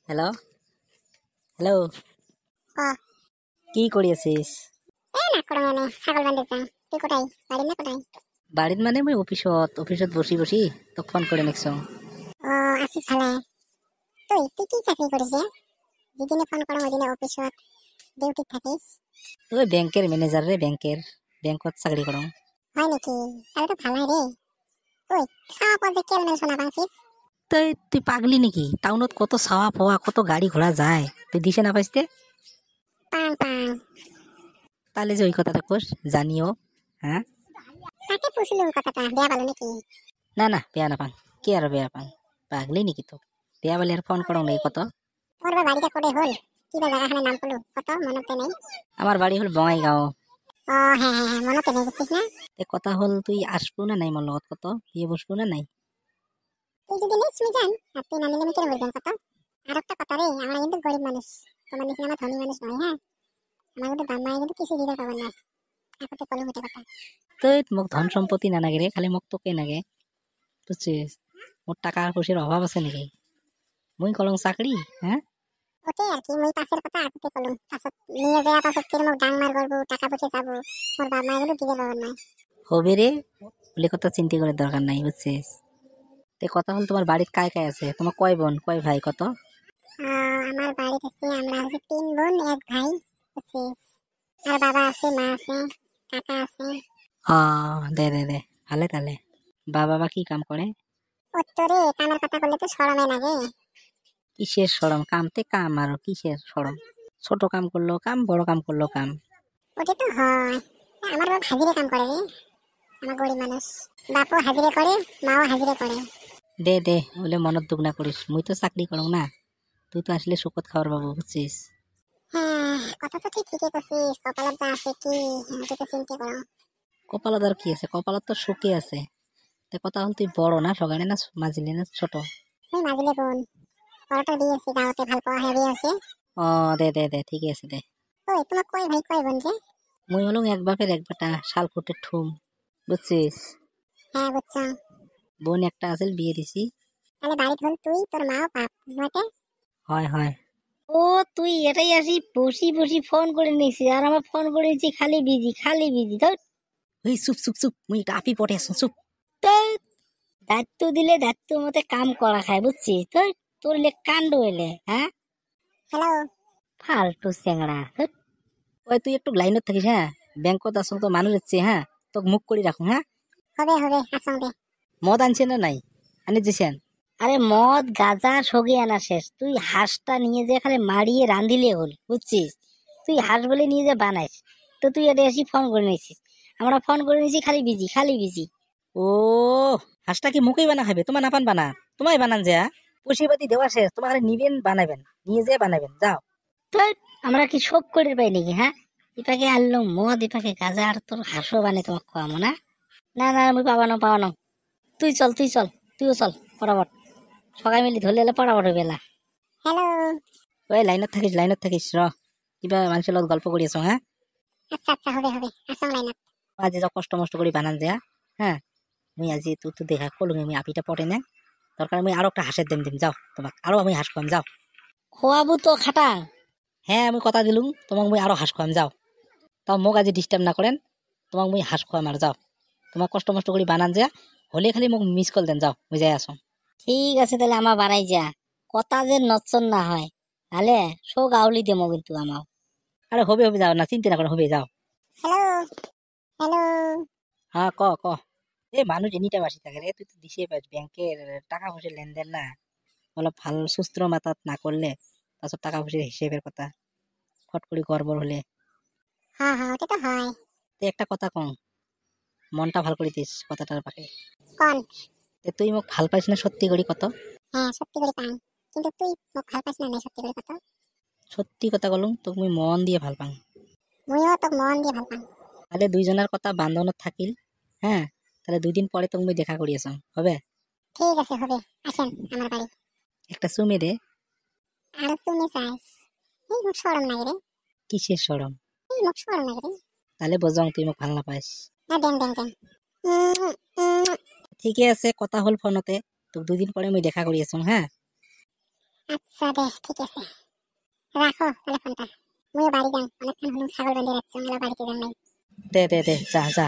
Hello hello কি কৰি আছিস? বাড়িত মানে মই অফিসত বসি বসি তোক ফোন করে নিকছো। ওই ব্যাংকের ম্যানেজার রে, ব্যাংকত চাকরি করো। তুই পাগলি নাকি? টাউনত কত চাওয়া পাওয়া, কত গাড়ি ঘোড়া যায়, তুই দিশে না পাইতে? তাহলে যে ওই কথাটা কোস জানিও। হ্যাঁ না না, বেয়া নাপাং। কি আর বেয়া পাং? পাগলি নাকি তো? বেয়া বলে আর ফোন করো নাই কত। আমার বাড়ি হল বঙাইগাঁও। কথা হল তুই আসবো না নাই মোর লগত? কত বিয়ে বসবো না নাই? তুই মোক ধন সম্পত্তি না নাগে রে, খালি মোক তোকে নাগে, বুঝছিস? মোর টাকা পয়সার অভাব আছে নাকি? মুই কলং চাকরি। হ্যাঁ হবে রে, বলে কথা চিন্তা করার দরকার নাই, বুঝছিস? তে কথা হল তোমার বাড়িতে কায় কায় আছে? তোমার কয় বোন কয় ভাই কত? আমার বাড়িতে আমরা আছি 3 বোন 1 ভাই, আর বাবা আছে, মা আছে, কাকা আছে। দে দে দে, ভালে তাহলে। বাবা কি কাম করে? উত্তরে কামের কথা বললে তো শরমে লাগে। কিসের শরম? কামতে কাম, আর কিসের শরম? ছোট কাম করলো কাম, বড় কাম করলো কাম। ওটা তো হয়, আমার বাপ হাজিরে কাম করে রে, আমার গরিব মানুষ। বাপও হাজিরে করে, মাও হাজিরে করে। দে দে, বলে মনত দুঃখ না করিস, মুই তো চাকরি করো না। তুই তো আসলে সুখত খাওয়ার বাবু, বুঝছিস? হ্যাঁ, কথা তো ঠিকই করছিস, কপালত তো আছে কি, এটা তো চিন্তা করো। কপালত আর কি আছে? কপালত তো সুখে আছে। তে কথা হল তুই বড় না সগানে, না মাঝিলে, না ছোট? তুই মাঝিলে বোন, বড়টার বিয়ে আছে, গাঁওতে ভাল পাওয়া হ্যাঁ বিয়ে আছে। দে দে দে, ঠিক আছে দে। ওই তোমার কয় ভাই কয় বোন রে? মুই হলুম এক বাপের এক বেটা, শাল ফুটের ঠুম, বুঝছিস? হ্যাঁ বুঝছো। বোন একটা আছে, বিয়ে দিছি। তাহলে বাড়িতে হল তুই, তোর মা ও বাপ, নয়তে? হয় হয়। ও তুই এটাই আসি বসি বসি ফোন করে নিছি, আর আমার ফোন করে নিছি খালি বিজি খালি বিজি। ধর ওই চুপ চুপ চুপ, মুই একটা আপি পটে আছো, চুপ। দায়িত্ব দিলে দায়িত্ব মতে কাম করা খায়, বুঝছিস? তোর লে কাণ্ড এলে। হ্যাঁ হ্যালো ফালতু চেংড়া। ওই তুই একটু লাইনত থাকিস। হ্যাঁ ব্যাংকত আছো তো মানুষ হচ্ছে। হ্যাঁ তোকে মুখ করে রাখো। হ্যাঁ হবে আসং দে। মদ আনছে না নাই? আনি দিছেন? আরে মদ গাঁজা সগে আনা শেষ, তুই হাঁসটা নিয়ে যে খালি মারিয়ে রাঁধিলে হল, বুঝছিস? তুই হাঁস বলে নিয়ে যে বানাইস, তো তুই এটা এসে ফোন করে নিছিস। আমরা ফোন করে নিছি খালি বিজি খালি বিজি। ও হাঁসটা কি মুখেই বানা খাবে? তোমার নাপান বানা, তোমায় বানান যা। পুষিপাতি দেওয়া শেষ, তোমার খালি নিবেন বানাবেন, নিয়ে যে বানাবেন, যাও। তো আমরা কি সব করে পাই নাকি? হ্যাঁ ইপাকে আনলো মদ, ইপাকে গাঁজা, আর তোর হাঁসও বানে তোমাকে খাওয়াবো না? না না আমি পাবানো। তুই চল তুইও চল পড়াবট, সবাই মিলি ধরলে এলে পড়াবট হইবে না। হ্যালো ওই লাইনত থাকিস র, কিবা মানুষের লগত গল্প করি আছো। হ্যাঁ আচ্ছা হবে আসং লাইনত। আজি যা কষ্ট মষ্ট করে বানান যা। হ্যাঁ মুই আজি তুই দেখা করলুম, আমি আপিটা পটে না, দরকার আমি আরো একটা হাঁসের দিম যাও, তোমাকে আরো আমি হাঁস খাওয়াম, যাও। খোয়াবো তো খাটাং। হ্যাঁ আমি কথা দিলুম তোমাকে মুই আরো হাঁস খাওয়াম, যাও। তাও মোক আজি ডিস্টার্ব না করেন, তোমাকে মুই হাঁস খাওয়াম, আর যাও। তোমার কষ্ট মষ্ট করে বানান যা, হলে খালি মোক মিস কল দেন, যাও মুই যাই আসো। ঠিক আছে তাহলে আমার বানাই যা, কথা যে নচ্চন না হয়, তাহলে শোক আউলি দেবো কিন্তু আমার। আরে হবে যাও না, চিন্তা না করে, হবে যাও। হ্যালো হ্যাঁ ক এ মানুষ এনি টাইম আসি থাকে রে, তুই তো দিশে পাস ব্যাংকের টাকা পয়সার লেনদেন না, বলো ভালো সুস্থ মাতাত না করলে তাছাড়া টাকা পয়সার হিসেবের কথা ফট করে গড়বড় হলে। হ্যাঁ ওটা তো হয়। তুই একটা কথা কম, মনটা ভাল করে দিস কথাটার পাকে। কোন? তুই মোক ভাল পাইস না সত্যি করি কত? হ্যাঁ সত্যি করে পাই, কিন্তু তুই মোক ভাল পাইছ না সত্যি করে কত? সত্যি কথা বলুম তোকে মুই মন দিয়ে ভাল পাং। মুইও তোক মন দিয়ে ভাল পাং। তাহলে দুইজনের কথা বান্ধনত থাকিল। হ্যাঁ তাহলে 2 দিন পরে তোকে মুই দেখা করি আসাম, হবে? ঠিক আছে হবে, আসেন আমার বাড়ি। একটা চুমে দে। আর তুমি চাইস এই মোক শরম লাগে রে, কিসের সরম? এই মোক শরম লাগে রে। তাহলে বোঝং তুই মোক ভাল না পাইস। না দেন ঠিকই আছে, কথা হল ফোনতে, তোকে 2 দিন পরে মুই দেখা করি আসাম। হ্যাঁ আচ্ছা দে ঠিক আছে রাখো তাহলে ফোনটা মুইও বাড়ি যাম অনেকক্ষণ হলো ছাগল বেঁধে রাখছি বাড়িতে যাম নাই দে দে দে যা যা